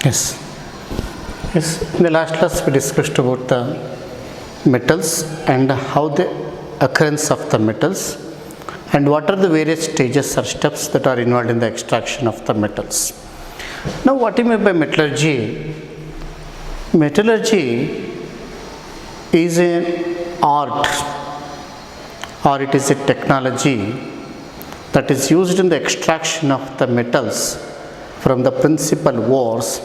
Yes. Yes. In the last class, we discussed about the metals and how the occurrence of the metals and what are the various stages or steps that are involved in the extraction of the metals. Now, what do you mean by metallurgy? Metallurgy is an art or it is a technology that is used in the extraction of the metals from the principal ores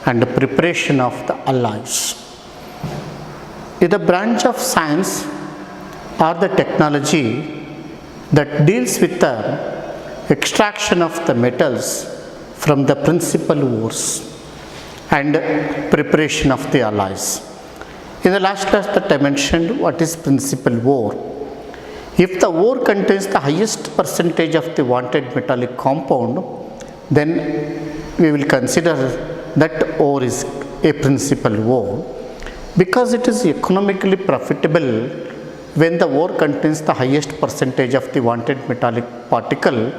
and the preparation of the alloys. It is a branch of science or the technology that deals with the extraction of the metals from the principal ores and preparation of the alloys. In the last class that I mentioned what is principal ore. If the ore contains the highest percentage of the wanted metallic compound, then we will consider that ore is a principal ore, because it is economically profitable when the ore contains the highest percentage of the wanted metallic particle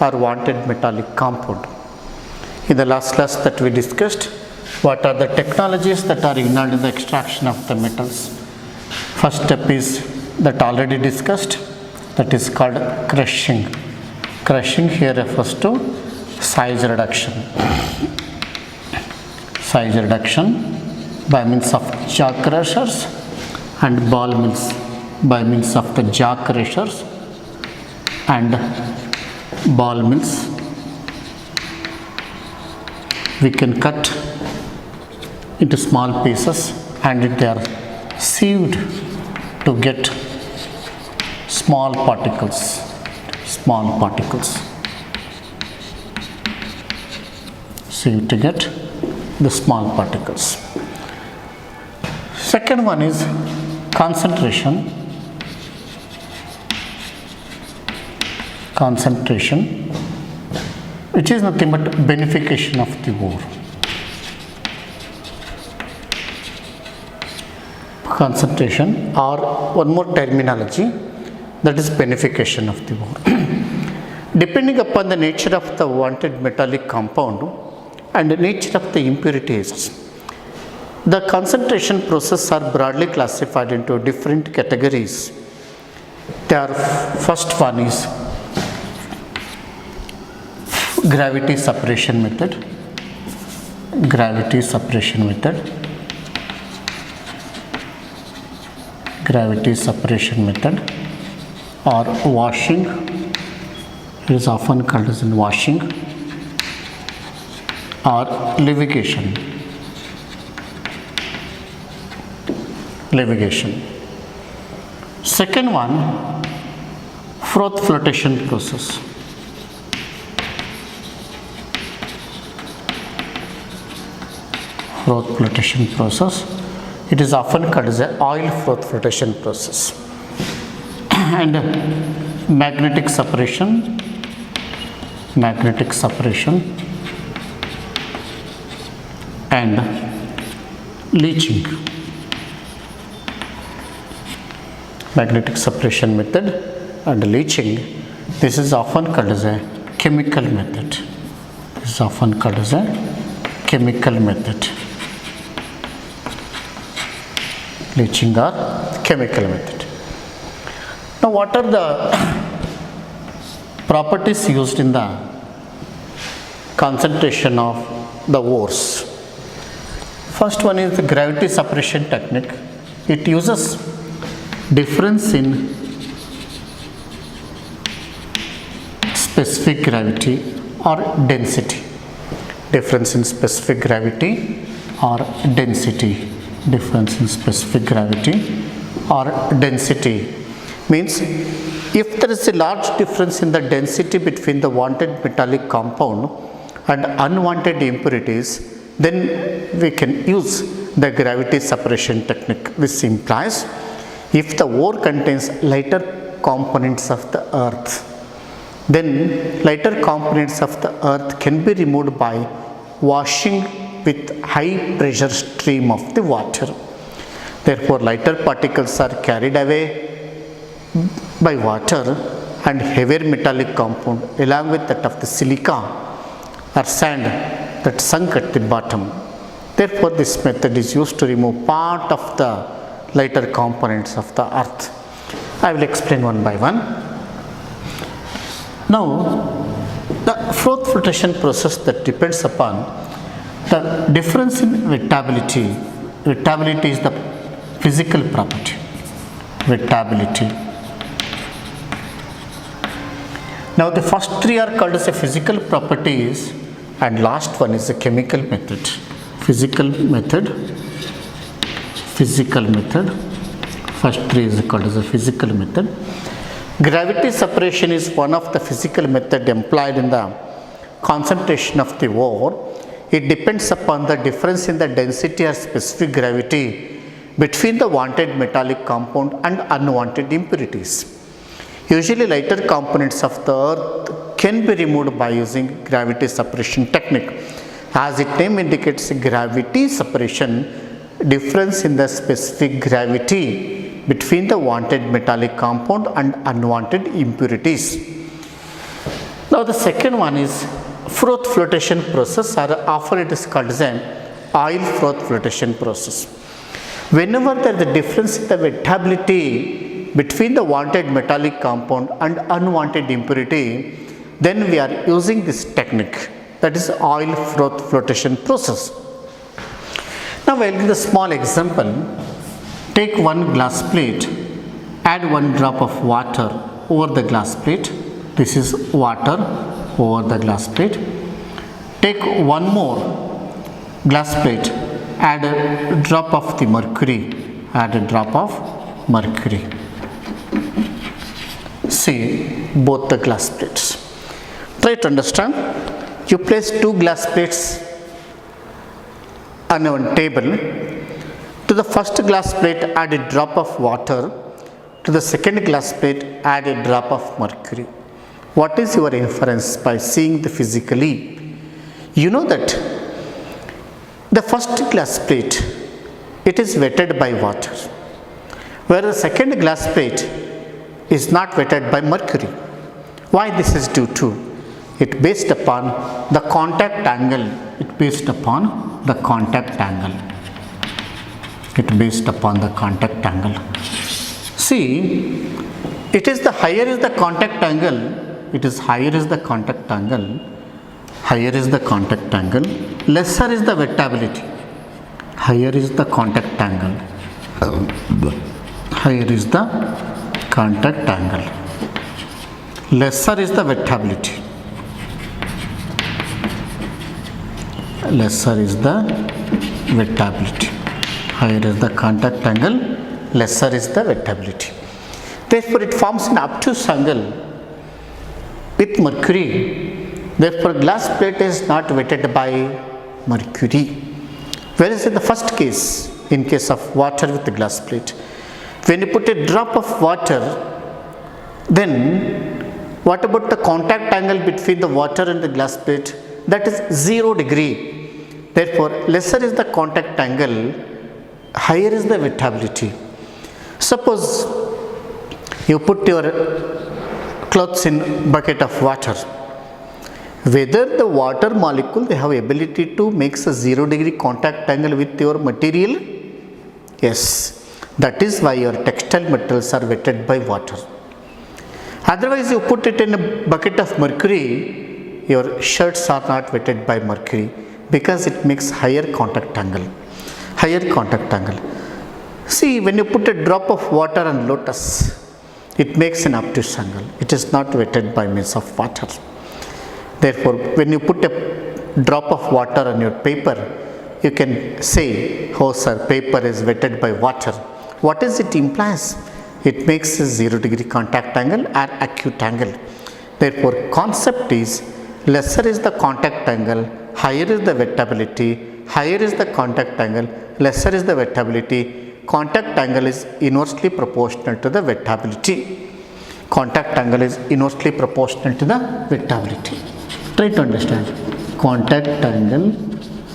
or wanted metallic compound. In the last class that we discussed what are the technologies that are involved in the extraction of the metals. First step is that already discussed, that is called crushing. Crushing here refers to size reduction. Size reduction by means of jaw crushers and ball mills by means of the jaw crushers and ball mills. We can cut into small pieces and they are sieved to get small particles. Sieved to get the small particles. Second one is concentration, which is nothing but beneficiation of the ore. Concentration, or one more terminology, that is beneficiation of the ore. Depending upon the nature of the wanted metallic compound and the nature of the impurities, the concentration process are broadly classified into different categories. First one is gravity separation method, or washing. It is often called as washing, or levication. Second one, froth flotation process. It is often called as an oil froth flotation process. And magnetic separation and leaching. Magnetic separation method and leaching, this is often called as a chemical method. Leaching or chemical method. Now, what are the properties used in the concentration of the ores? First one is the gravity separation technique. It uses difference in specific gravity or density. Difference in specific gravity or density means if there is a large difference in the density between the wanted metallic compound and unwanted impurities, then we can use the gravity separation technique. This implies if the ore contains lighter components of the earth, then lighter components of the earth can be removed by washing with high pressure stream of the water. Therefore, lighter particles are carried away by water and heavier metallic compound along with that of the silica or sand that sunk at the bottom. Therefore, this method is used to remove part of the lighter components of the earth. I will explain one by one. Now, the froth flotation process that depends upon the difference in wettability. Wettability is the physical property. Wettability. Now, the first three are called as a physical properties, and last one is a chemical method. Physical method. First three is called as a physical method. Gravity separation is one of the physical method employed in the concentration of the ore. It depends upon the difference in the density or specific gravity between the wanted metallic compound and unwanted impurities. Usually lighter components of the earth can be removed by using gravity separation technique. As its name indicates, gravity separation, difference in the specific gravity between the wanted metallic compound and unwanted impurities. Now the second one is froth flotation process, or often it is called as an oil froth flotation process. Whenever there is a difference in the wettability between the wanted metallic compound and unwanted impurity, then we are using this technique, that is oil froth flotation process. Now I will give a small example. Take one glass plate, add one drop of water over the glass plate. This is water over the glass plate. Take one more glass plate, add a drop of the mercury. See both the glass plates. Try to understand. You place two glass plates on one table. To the first glass plate, add a drop of water. To the second glass plate, add a drop of mercury. What is your inference by seeing the physically? You know that the first glass plate, it is wetted by water, whereas the second glass plate is not wetted by mercury. Why this is due to? It based upon the contact angle. See, it is the higher is the contact angle, lesser is the wettability. Lesser is the wettability. Higher is the contact angle, lesser is the wettability. Therefore, it forms an obtuse angle with mercury. Therefore, glass plate is not wetted by mercury. Whereas in the first case, in case of water with the glass plate, when you put a drop of water, then what about the contact angle between the water and the glass plate? That is 0 degree. Therefore, lesser is the contact angle, higher is the wettability. Suppose you put your clothes in bucket of water. Whether the water molecule, they have ability to make a 0 degree contact angle with your material? Yes. That is why your textile materials are wetted by water. Otherwise, you put it in a bucket of mercury, your shirts are not wetted by mercury because it makes higher contact angle. See, when you put a drop of water on lotus, it makes an obtuse angle. It is not wetted by means of water. Therefore, when you put a drop of water on your paper, you can say, oh sir, paper is wetted by water. What is it implies? It makes a 0 degree contact angle or acute angle. Therefore, concept is lesser is the contact angle, higher is the wettability, higher is the contact angle, lesser is the wettability. Contact angle is inversely proportional to the wettability. Contact angle is inversely proportional to the wettability. Try to understand. Contact angle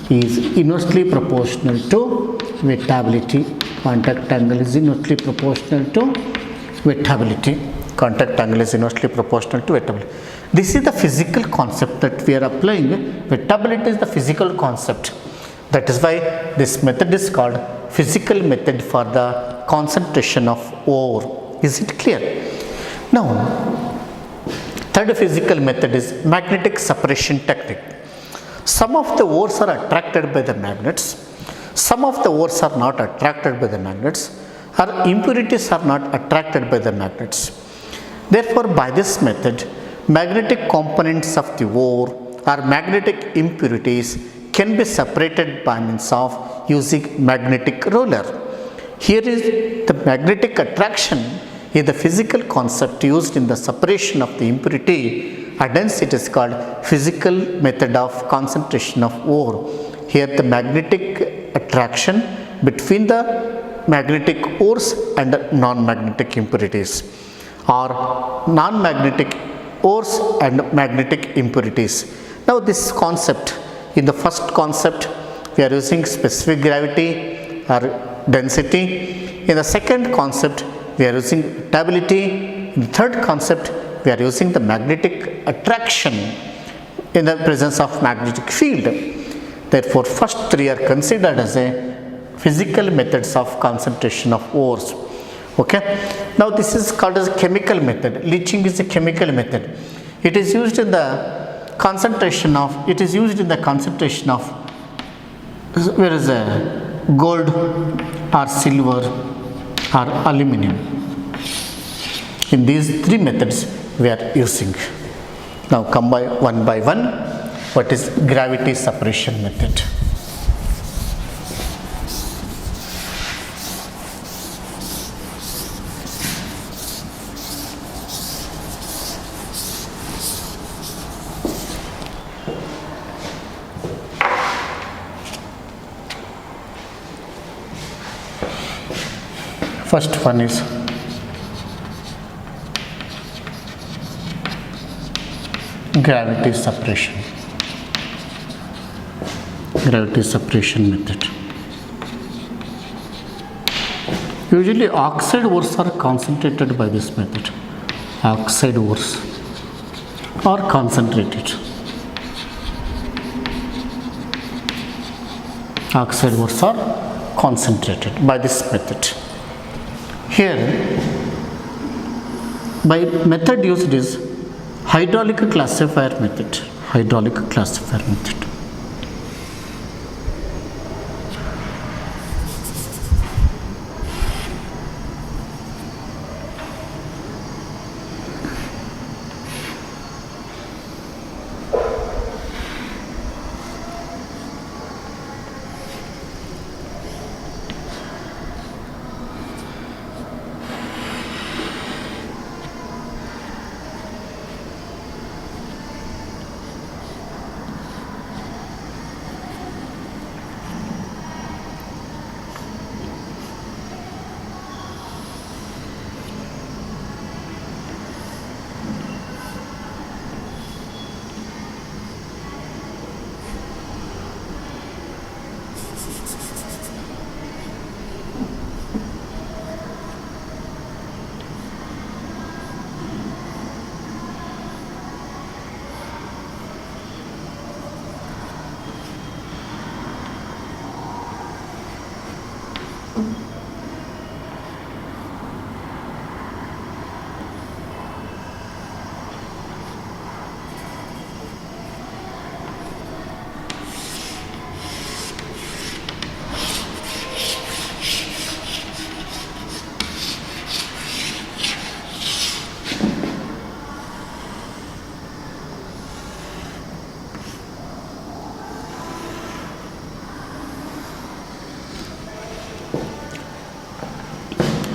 is inversely proportional to wettability. Contact angle is inversely proportional to wettability. contact angle is inversely proportional to wettability. This is the physical concept that we are applying. Wettability is the physical concept. That is why this method is called physical method for the concentration of ore. Is it clear? Now, third physical method is magnetic separation technique. Some of the ores are attracted by the magnets, some of the ores are not attracted by the magnets, or impurities are not attracted by the magnets. Therefore, by this method, magnetic components of the ore or magnetic impurities can be separated by means of using magnetic roller. Here is the magnetic attraction is the physical concept used in the separation of the impurity, and hence it is called physical method of concentration of ore. Here the magnetic attraction between the magnetic ores and non-magnetic impurities, or non-magnetic ores and magnetic impurities. Now this concept, in the first concept we are using specific gravity or density. In the second concept we are using wettability. In the third concept we are using the magnetic attraction in the presence of magnetic field. Therefore, first three are considered as a physical methods of concentration of ores. Okay. Now this is called as a chemical method. Leaching is a chemical method. It is used in the concentration of, where is a gold or silver or aluminum. In these three methods we are using. Now come by one. What is gravity separation method? First one is gravity separation method. Usually oxide ores are concentrated by this method. Oxide ores are concentrated. Oxide ores are concentrated by this method. Here, by method used is hydraulic classifier method.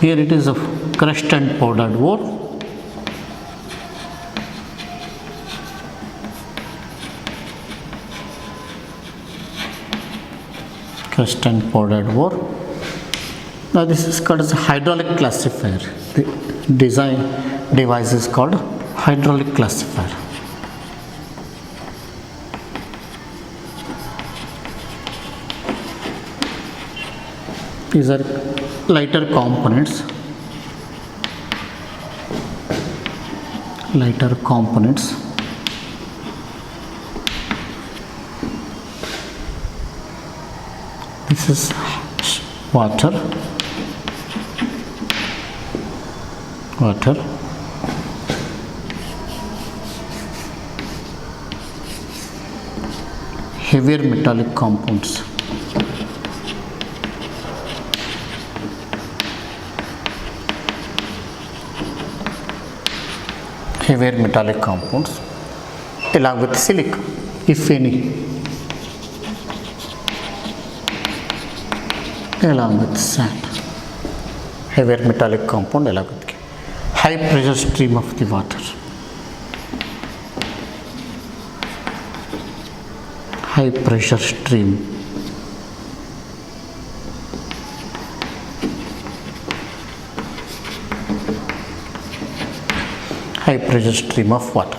Here it is a crushed and powdered ore. Crushed and powdered ore. Now this is called as a hydraulic classifier. The design device is called hydraulic classifier. These are lighter components. lighter components. This is water, heavier metallic compounds. Heavier metallic compounds along with silica, if any, along with sand. Heavier metallic compound along with high pressure stream of the water. High pressure stream. High pressure stream of water.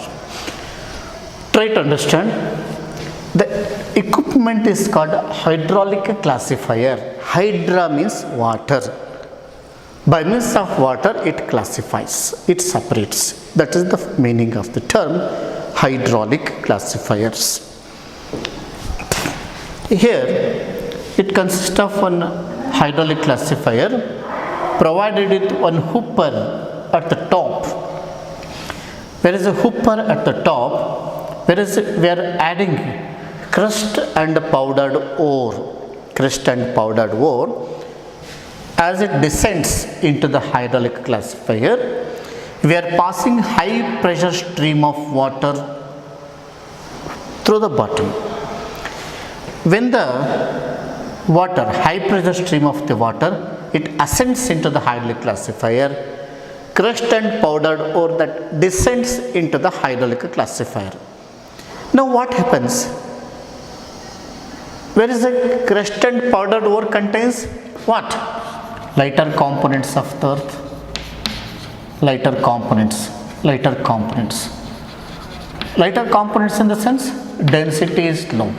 Try to understand. The equipment is called hydraulic classifier. Hydra means water. By means of water it classifies, it separates. That is the meaning of the term hydraulic classifiers. Here it consists of one hydraulic classifier provided with one hooper at the top. There is a hooper at the top, whereas we are adding crust and powdered ore. Crust and powdered ore. As it descends into the hydraulic classifier, we are passing high pressure stream of water through the bottom. When the water, high pressure stream of the water, it ascends into the hydraulic classifier, crushed and powdered ore that descends into the hydraulic classifier. Now what happens? Where is the crushed and powdered ore contains what? Lighter components of the earth. Lighter components in the sense density is low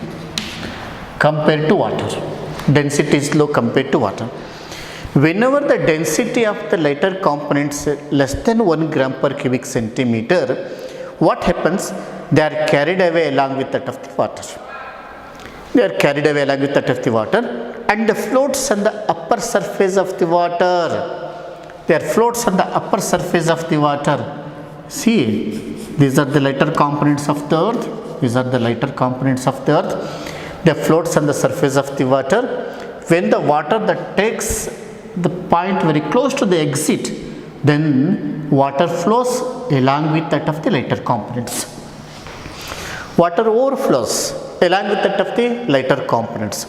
compared to water. Density is low compared to water. Whenever the density of the lighter components less than 1 gram per cubic centimeter, what happens? They are carried away along with that of the water. And they floats on the upper surface of the water. See, these are the lighter components of the earth. They floats on the surface of the water. When the water that takes the point very close to the exit, then water flows along with that of the lighter components. Water overflows along with that of the lighter components.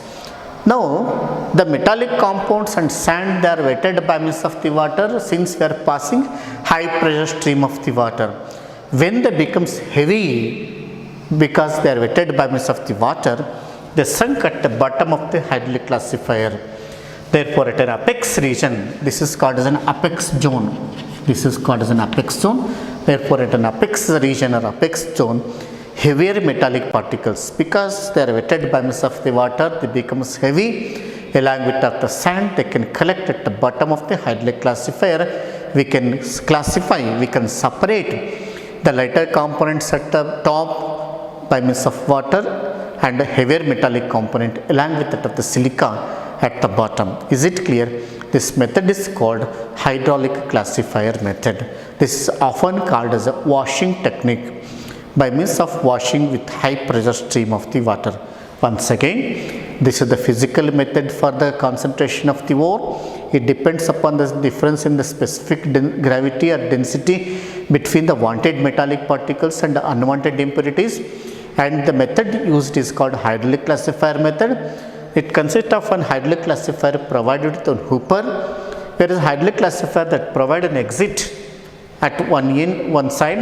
Now, the metallic compounds and sand, they are wetted by means of the water, since we are passing high pressure stream of the water. When they becomes heavy, because they are wetted by means of the water, they sunk at the bottom of the hydraulic classifier. Therefore, at an apex region, this is called as an apex zone. Therefore, at an apex region or apex zone, heavier metallic particles, because they are wetted by means of the water, they becomes heavy. Along with the sand, they can collect at the bottom of the hydraulic classifier. We can classify, we can separate the lighter components at the top by means of water and a heavier metallic component along with that of the silica at the bottom. Is it clear? This method is called hydraulic classifier method. This is often called as a washing technique, by means of washing with high pressure stream of the water. Once again, this is the physical method for the concentration of the ore. It depends upon the difference in the specific gravity or density between the wanted metallic particles and the unwanted impurities, and the method used is called hydraulic classifier method. It consists of an hydraulic classifier provided with a hooper, whereas hydraulic classifier that provide an exit at one side,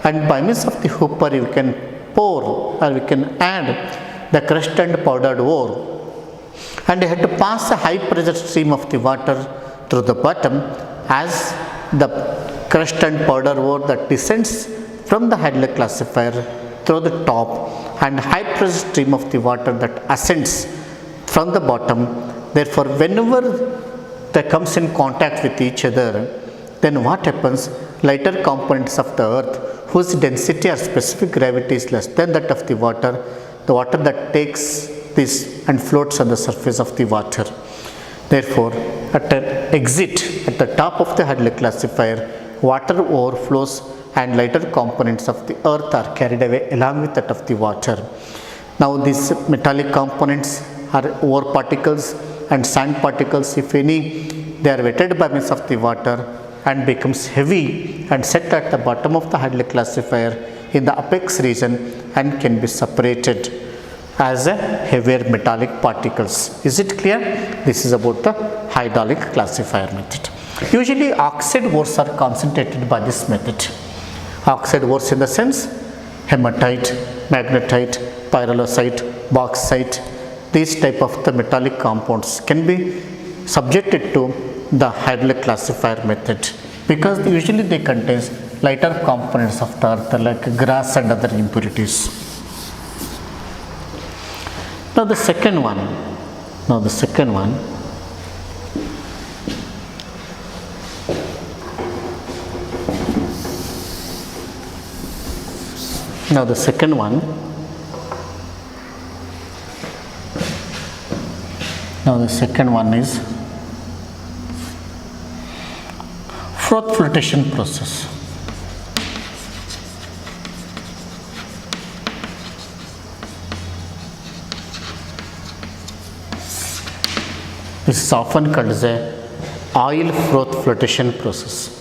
and by means of the hooper you can pour or we can add the crushed and powdered ore, and you have to pass a high pressure stream of the water through the bottom as the crushed and powdered ore that descends from the hydraulic classifier through the top, and high pressure stream of the water that ascends from the bottom. Therefore, whenever they comes in contact with each other, then what happens? Lighter components of the earth whose density or specific gravity is less than that of the water that takes this and floats on the surface of the water. Therefore, at an exit at the top of the Hadley classifier, water overflows and lighter components of the earth are carried away along with that of the water. Now these metallic components are ore particles and sand particles, if any, they are wetted by means of the water and becomes heavy and set at the bottom of the Hadley classifier in the apex region and can be separated as a heavier metallic particles. Is it clear? This is about the hydraulic classifier method. Usually oxide ores are concentrated by this method. Oxide ores in the sense hematite, magnetite, pyrolusite, bauxite, these type of the metallic compounds can be subjected to the hydraulic classifier method because usually they contain lighter components of the earth like grass and other impurities. Now the second one, Now the second one, is froth flotation process. This is often called as a oil froth flotation process.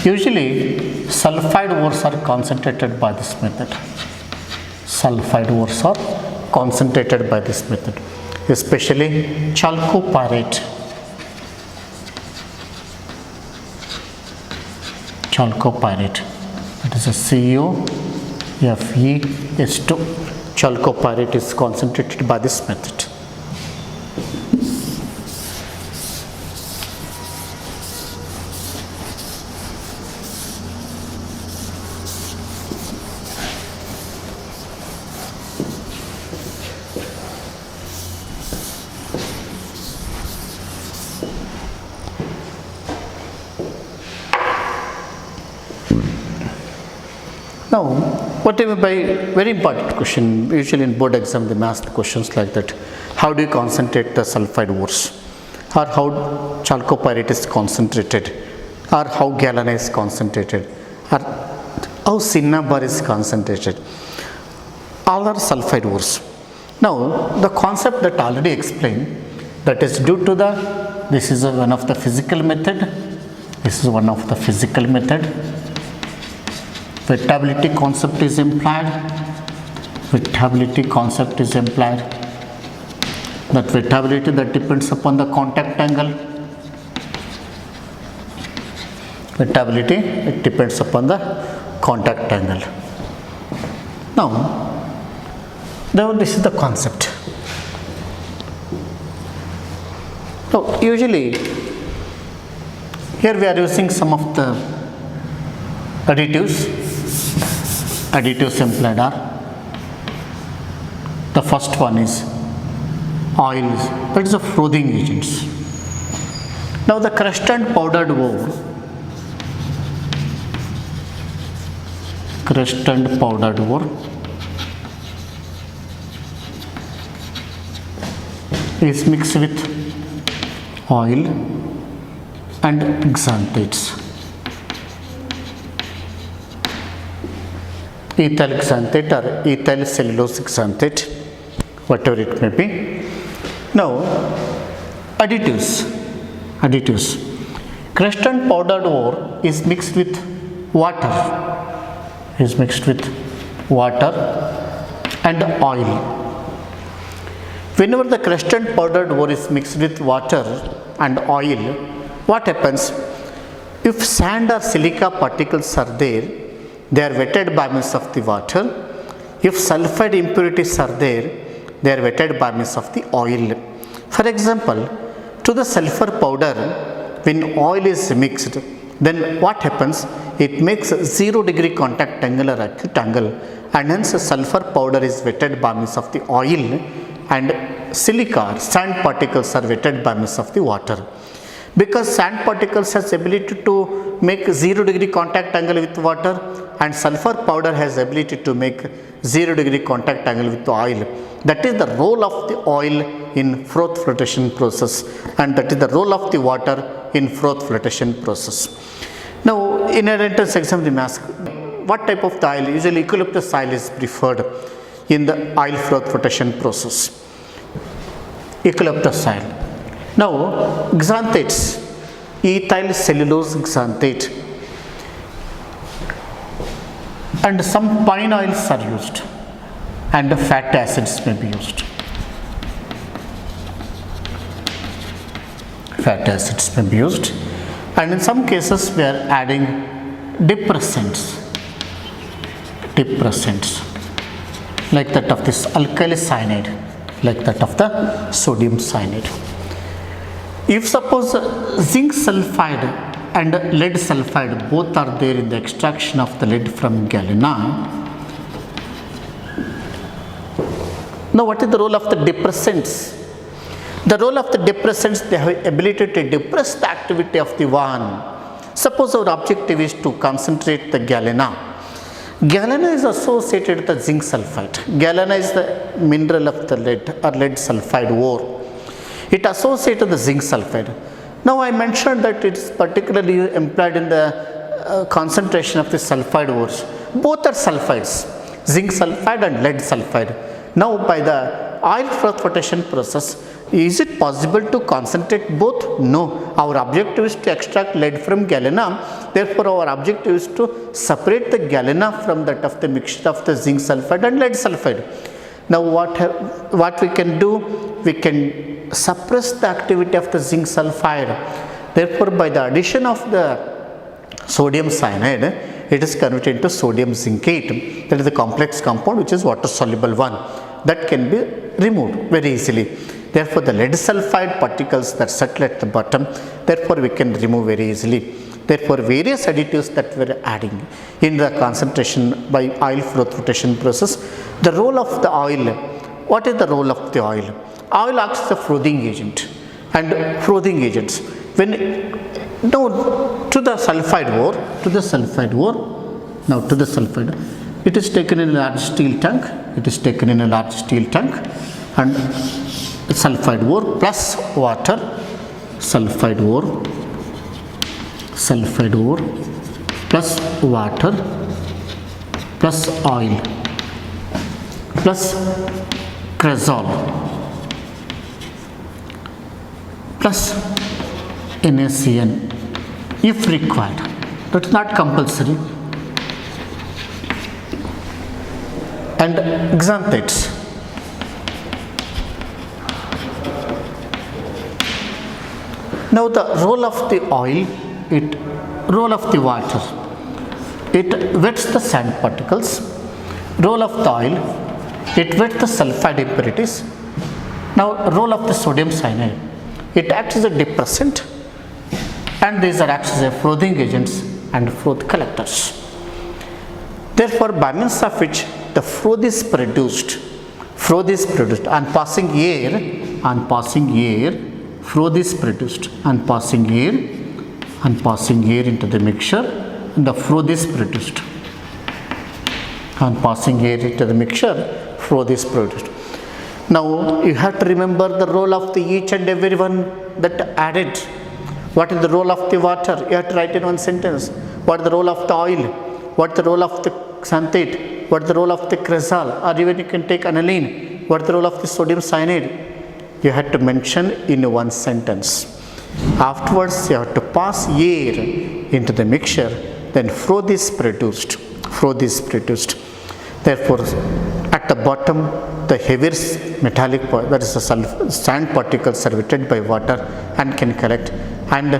Usually sulfide ores are concentrated by this method. Especially chalcopyrite. That is a CuFeS2. Chalcopyrite is concentrated by this method. Now, what I mean by very important question, usually in board exam they ask questions like that. How do you concentrate the sulfide ores? Or how chalcopyrite is concentrated? Or how galena is concentrated? Or how cinnabar is concentrated? All are sulfide ores. Now, the concept that I already explained, that is due to this is one of the physical method. Wettability concept is implied. That wettability that depends upon the contact angle. It depends upon the contact angle. Now this is the concept. So usually here we are using some of the additives implied are, the first one is oils, that is the frothing agents. Now the crushed and powdered ore is mixed with oil and xanthates. Ethyl xanthate or ethyl cellulosic xanthate, whatever it may be. Now, additives. Crushed and powdered ore is mixed with water. And oil. Whenever the crushed and powdered ore is mixed with water and oil, what happens? If sand or silica particles are there, they are wetted by means of the water. If sulfide impurities are there, they are wetted by means of the oil. For example, to the sulfur powder, when oil is mixed, then what happens? It makes 0 degree contact angle or acute angle, and hence sulfur powder is wetted by means of the oil, and silica or sand particles are wetted by means of the water. because sand particles has ability to make 0 degree contact angle with water, and sulfur powder has ability to make 0 degree contact angle with oil. That is the role of the oil in froth flotation process, and that is the role of the water in froth flotation process. Now in an entrance exam they ask what type of the oil. Usually eucalyptus oil is preferred in the oil froth flotation process. Eucalyptus oil. Now xanthates, ethyl cellulose xanthate and some pine oils are used, and fatty acids may be used. Fatty acids may be used, and in some cases we are adding depressants like that of this alkali cyanide, like that of the sodium cyanide. If suppose zinc sulfide and lead sulfide both are there in the extraction of the lead from galena, now what is the role of the depressants? The role of the depressants, they have ability to depress the activity of the one. Suppose our objective is to concentrate the galena. Galena is associated with the zinc sulfide. Galena is the mineral of the lead or lead sulfide ore. It associates with the zinc sulfide. Now I mentioned that it is particularly employed in the concentration of the sulfide ores. Both are sulfides, zinc sulfide and lead sulfide. Now by the oil froth flotation process, is it possible to concentrate both? No. Our objective is to extract lead from galena. Therefore, our objective is to separate the galena from that of the mixture of the zinc sulfide and lead sulfide. Now, what we can do? We can suppress the activity of the zinc sulfide. Therefore, by the addition of the sodium cyanide, it is converted into sodium zincate. That is the complex compound which is water soluble one. That can be removed very easily. Therefore, the lead sulfide particles that settle at the bottom, therefore we can remove very easily. Therefore, various additives that we are adding in the concentration by oil froth flotation process. The role of the oil, what is the role of the oil? Oil acts as a frothing agent and frothing agents. When now to the sulfide ore, it is taken in a large steel tank. And sulfide ore plus water, sulfide ore plus water plus oil plus cresol plus NaCN if required. That is not compulsory. And xanthates. Now the role of the oil, role of the water, it wets the sand particles. Role of the oil, it wets the sulfide impurities. Now role of the sodium cyanide, it acts as a depressant, and these are acts as a frothing agents and froth collectors. Therefore, by means of which the froth is produced on passing air, froth is produced on passing air into the mixture, and the froth is produced. On passing air into the mixture, froth is produced. Now you have to remember the role of the each and every one that added. What is the role of the water? You have to write in one sentence. What is the role of the oil? What is the role of the xanthate? What is the role of the cresol? Or even you can take aniline. What is the role of the sodium cyanide? You had to mention in one sentence. Afterwards, you have to pass air into the mixture, then froth is produced. Therefore, at the bottom, the heavier metallic, that is the sand particles are wetted by water and can collect, and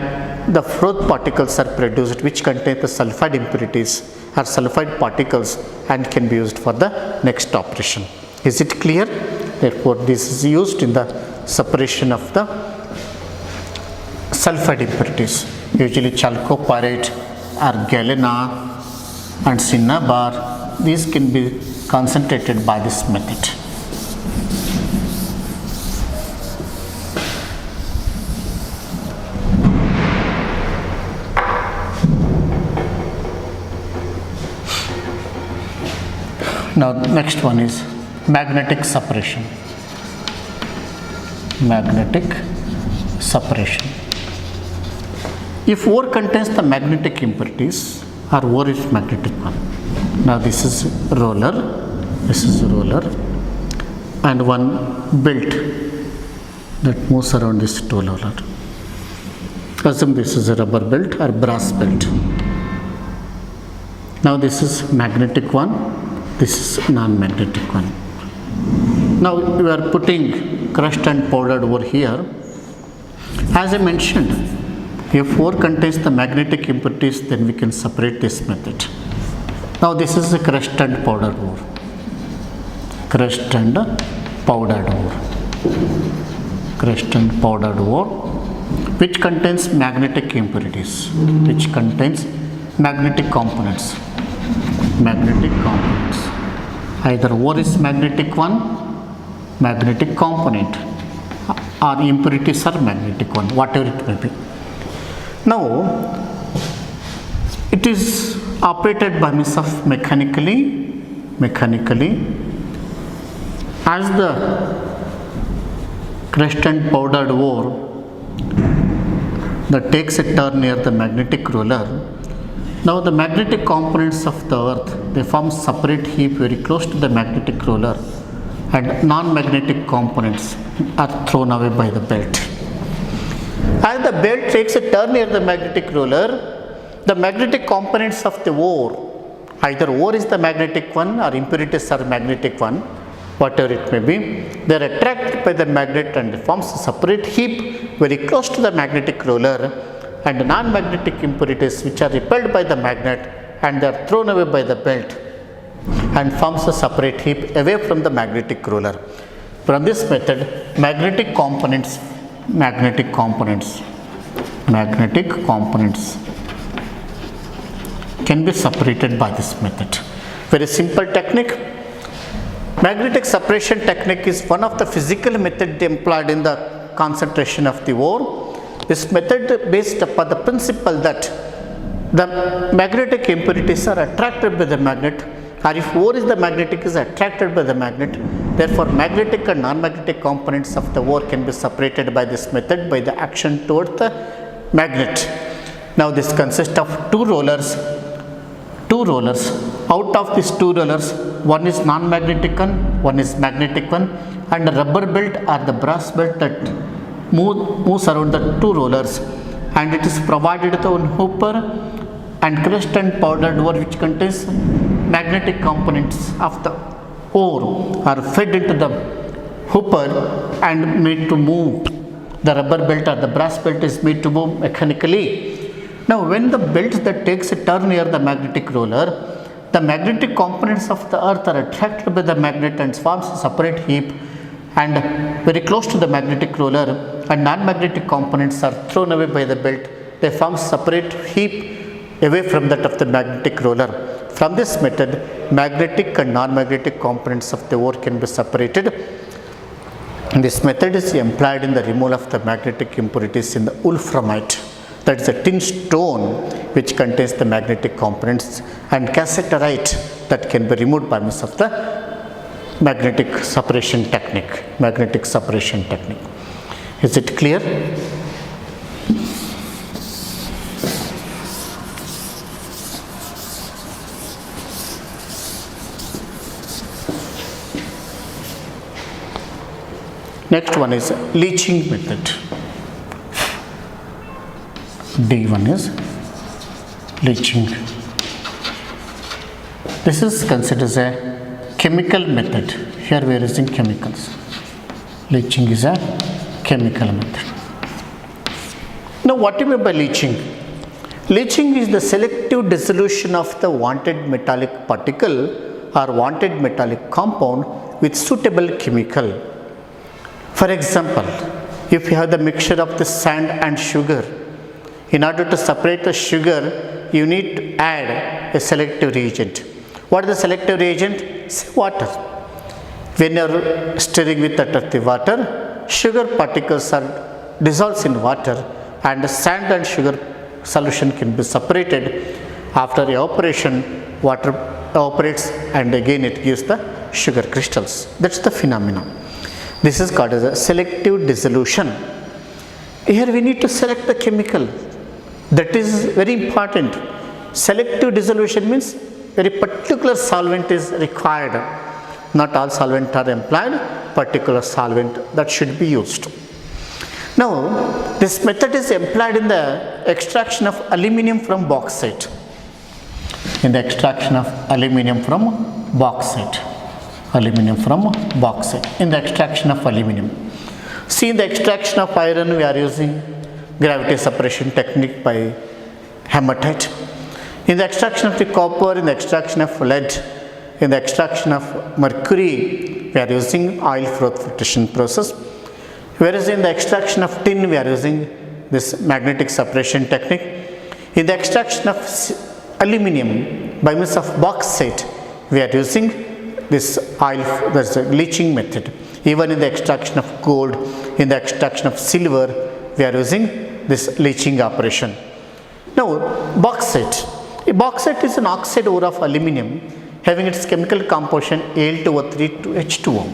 the froth particles are produced which contain the sulfide impurities or sulfide particles and can be used for the next operation. Is it clear? Therefore, this is used in the separation of the sulfide impurities, usually chalcopyrite or galena and cinnabar. These can be concentrated by this method. Now next one is magnetic separation. Magnetic separation. If ore contains the magnetic impurities or ore is magnetic one. Now this is roller, and one belt that moves around this two roller. Assume this is a rubber belt or brass belt. Now this is magnetic one, this is non-magnetic one. Now we are putting crushed and powdered over here. As I mentioned, if ore contains the magnetic impurities, then we can separate this method. Now this is a crushed and powdered ore. Crushed and powdered ore. Crushed and powdered ore, which contains magnetic impurities, which contains magnetic components. Magnetic components. Either ore is magnetic one, magnetic component, or impurities are magnetic one, whatever it may be. Now, it is operated by means of mechanically, as the crushed and powdered ore that takes a turn near the magnetic roller. Now the magnetic components of the earth, they form separate heap very close to the magnetic roller, and non-magnetic components are thrown away by the belt. As the belt takes a turn near the magnetic roller, the magnetic components of the ore, either ore is the magnetic one or impurities are magnetic one, whatever it may be, they are attracted by the magnet and forms a separate heap very close to the magnetic roller, and non-magnetic impurities which are repelled by the magnet and they are thrown away by the belt and forms a separate heap away from the magnetic roller. From this method, magnetic components can be separated by this method. Very simple technique. Magnetic separation technique is one of the physical methods employed in the concentration of the ore. This method based upon the principle that the magnetic impurities are attracted by the magnet, or if ore is the magnetic is attracted by the magnet, therefore magnetic and non-magnetic components of the ore can be separated by this method by the action towards the magnet. Now this consists of two rollers. Out of these two rollers, one is non-magnetic one is magnetic one, and a rubber belt or the brass belt that moves around the two rollers, and it is provided with one hooper and crushed and powdered ore which contains magnetic components of the ore are fed into the hooper and made to move. The rubber belt or the brass belt is made to move mechanically. Now when the belt that takes a turn near the magnetic roller, the magnetic components of the earth are attracted by the magnet and forms a separate heap and very close to the magnetic roller, and non-magnetic components are thrown away by the belt. They form separate heap away from that of the magnetic roller. From this method, magnetic and non-magnetic components of the ore can be separated. And this method is employed in the removal of the magnetic impurities in the wolframite, that is a tin stone which contains the magnetic components, and cassiterite that can be removed by means of the magnetic separation technique. Is it clear? Next one is leaching method. D1 is leaching. This is considered as a chemical method. Here we are using chemicals. Leaching is a chemical method. Now what do you mean by leaching? Leaching is the selective dissolution of the wanted metallic particle or wanted metallic compound with suitable chemical. For example, if you have the mixture of the sand and sugar, in order to separate the sugar, you need to add a selective reagent. What is the selective reagent? Say water. When you are stirring with the water, sugar particles are dissolved in water, and the sand and sugar solution can be separated. After evaporation, water evaporates and again it gives the sugar crystals. That's the phenomenon. This is called as a selective dissolution. Here we need to select the chemical. That is very important. Selective dissolution means very particular solvent is required. Not all solvent are employed, particular solvent that should be used. Now, this method is employed in the extraction of aluminum from bauxite. In the extraction of aluminum from bauxite. Aluminum from bauxite. In the extraction of aluminum. See, in the extraction of iron, we are using gravity separation technique by hematite. In the extraction of the copper, in the extraction of lead, in the extraction of mercury, we are using oil froth filtration process. Whereas in the extraction of tin, we are using this magnetic separation technique. In the extraction of aluminum by means of bauxite, we are using this oil, that's a leaching method. Even in the extraction of gold, in the extraction of silver, we are using this leaching operation. Now, bauxite. Bauxite is an oxide ore of aluminum having its chemical composition Al2O3 to H2O.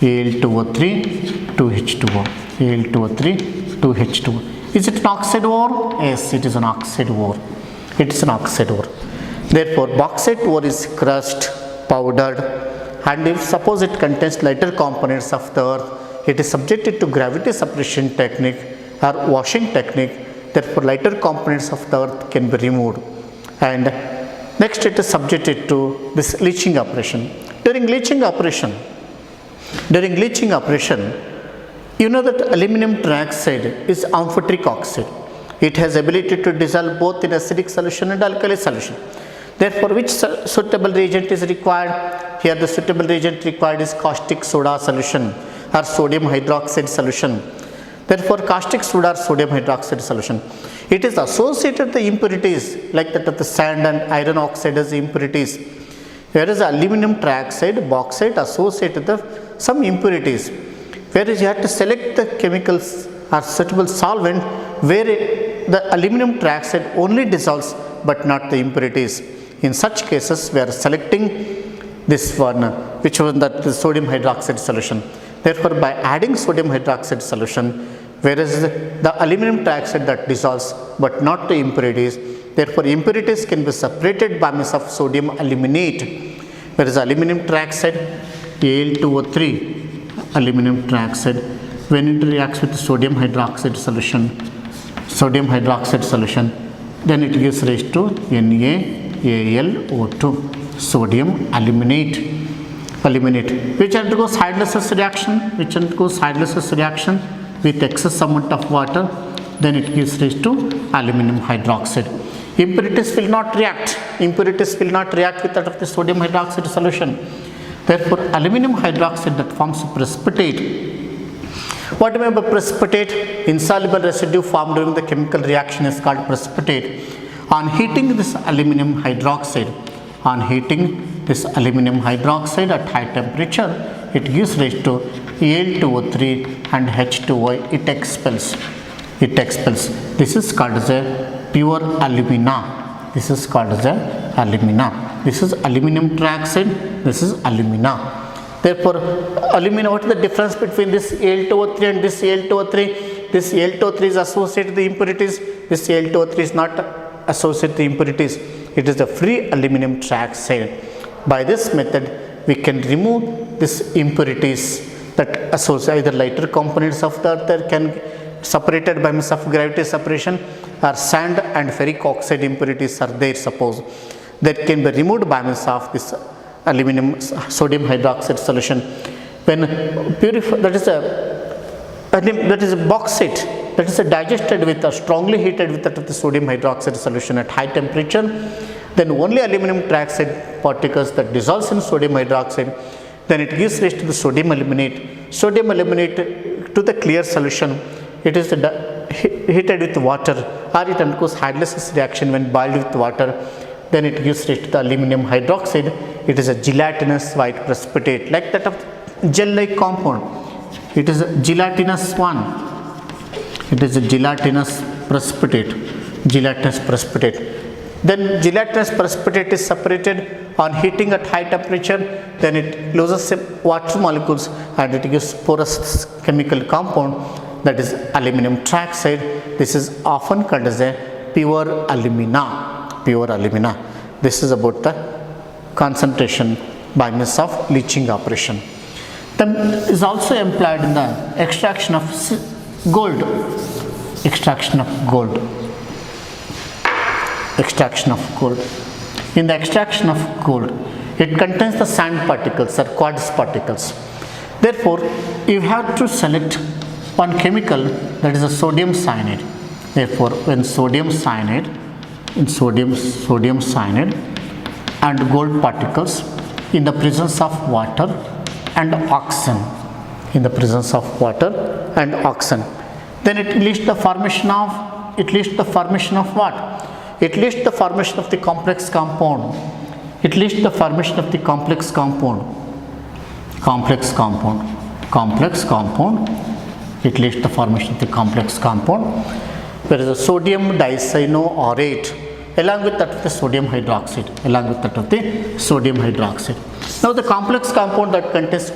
Al2O3 to H2O. Al2O3 to H2O. Is it an oxide ore? Yes, it is an oxide ore. It is an oxide ore. Therefore, bauxite ore is crushed, powdered, and if suppose it contains lighter components of the earth, it is subjected to gravity separation technique or washing technique. Therefore, lighter components of the earth can be removed. And next it is subjected to this leaching operation. During leaching operation, you know that aluminum trioxide is amphoteric oxide. It has ability to dissolve both in acidic solution and alkali solution. Therefore, which suitable reagent is required? Here the suitable reagent required is caustic soda solution or sodium hydroxide solution. Therefore, caustic soda or sodium hydroxide solution. It is associated with the impurities like that of the sand and iron oxide as impurities. Whereas aluminum trioxide, bauxite associated with some impurities. Whereas you have to select the chemicals or suitable solvent where the aluminum trioxide only dissolves but not the impurities. In such cases, we are selecting this one, which was the sodium hydroxide solution. Therefore, by adding sodium hydroxide solution, whereas the aluminum trioxide that dissolves but not the impurities, therefore impurities can be separated by means of sodium aluminate. Whereas aluminum trioxide, Al2O3, aluminum trioxide, when it reacts with sodium hydroxide solution, then it gives rise to NaAlO2, sodium aluminate. Which undergoes hydrolysis reaction with excess amount of water, then it gives rise to aluminum hydroxide. Impurities will not react with that of the sodium hydroxide solution. Therefore, aluminum hydroxide that forms precipitate. What do we mean by precipitate? Insoluble residue formed during the chemical reaction is called precipitate. On heating this aluminum hydroxide at high temperature, it gives rise to Al2O3 and H2O. It expels. This is called as a pure alumina. This is aluminum trioxide. This is alumina. Therefore, alumina, what is the difference between this Al2O3 and this Al2O3? This Al2O3 is associated with the impurities. This Al2O3 is not associated with the impurities. It is the free aluminum trioxide. By this method, we can remove these impurities that associate either lighter components of the earth can separated by means of gravity separation, or sand and ferric oxide impurities are there, suppose, that can be removed by means of this aluminum sodium hydroxide solution. When purified, that is a bauxite, that is digested with a strongly heated with the sodium hydroxide solution at high temperature, then only aluminum trioxide particles that dissolves in sodium hydroxide, then it gives rise to the sodium aluminate. Sodium aluminate to the clear solution, it is heated with water, or it undergoes hydrolysis reaction when boiled with water, then it gives rise to the aluminum hydroxide. It is a gelatinous white precipitate like that of gel-like compound. It is a gelatinous one. It is a gelatinous precipitate. Then gelatinous precipitate is separated on heating at high temperature, then it loses water molecules and it gives porous chemical compound, that is aluminum trioxide. This is often called as a pure alumina. Pure alumina. This is about the concentration by means of leaching operation. Then is also employed in the extraction of gold. Extraction of gold. Extraction of gold. In the extraction of gold, it contains the sand particles or quartz particles. Therefore, you have to select one chemical, that is a sodium cyanide. Therefore, when sodium cyanide and gold particles in the presence of water and oxygen, then it leads to the formation of what? It leads to the formation of the complex compound. It leads to the formation of the complex compound. It leads to the formation of the complex compound, where is a sodium dicyanoaurate along with that of the sodium hydroxide. Now the complex compound that contains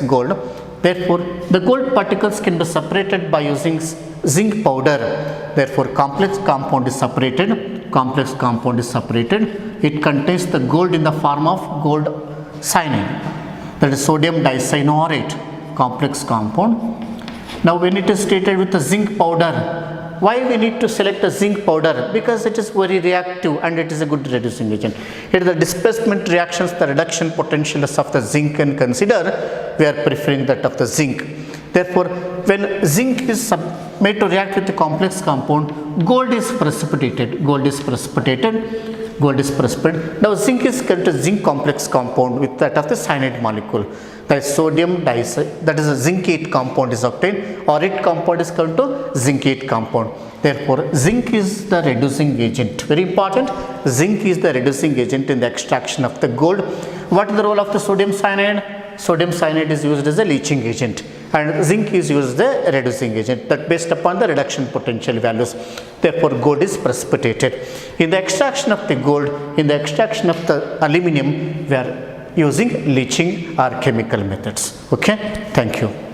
gold, therefore the gold particles can be separated by using zinc powder. Therefore complex compound is separated. It contains the gold in the form of gold cyanide, that is sodium dicyanoaurate, complex compound. Now when it is treated with the zinc powder, why we need to select a zinc powder? Because it is very reactive and it is a good reducing agent. It is the displacement reactions, the reduction potentials of the zinc can consider, we are preferring that of the zinc. Therefore, when zinc is made to react with the complex compound, gold is precipitated. Now zinc is called to zinc complex compound with that of the cyanide molecule. The sodium dicyclate, that is a zincate compound is obtained, or it compound is called to zincate compound. Therefore, zinc is the reducing agent. Very important. Zinc is the reducing agent in the extraction of the gold. What is the role of the sodium cyanide? Sodium cyanide is used as a leaching agent, and zinc is used as a reducing agent, that based upon the reduction potential values. Therefore, gold is precipitated. In the extraction of the gold, in the extraction of the aluminum, we are using leaching or chemical methods. Okay, thank you.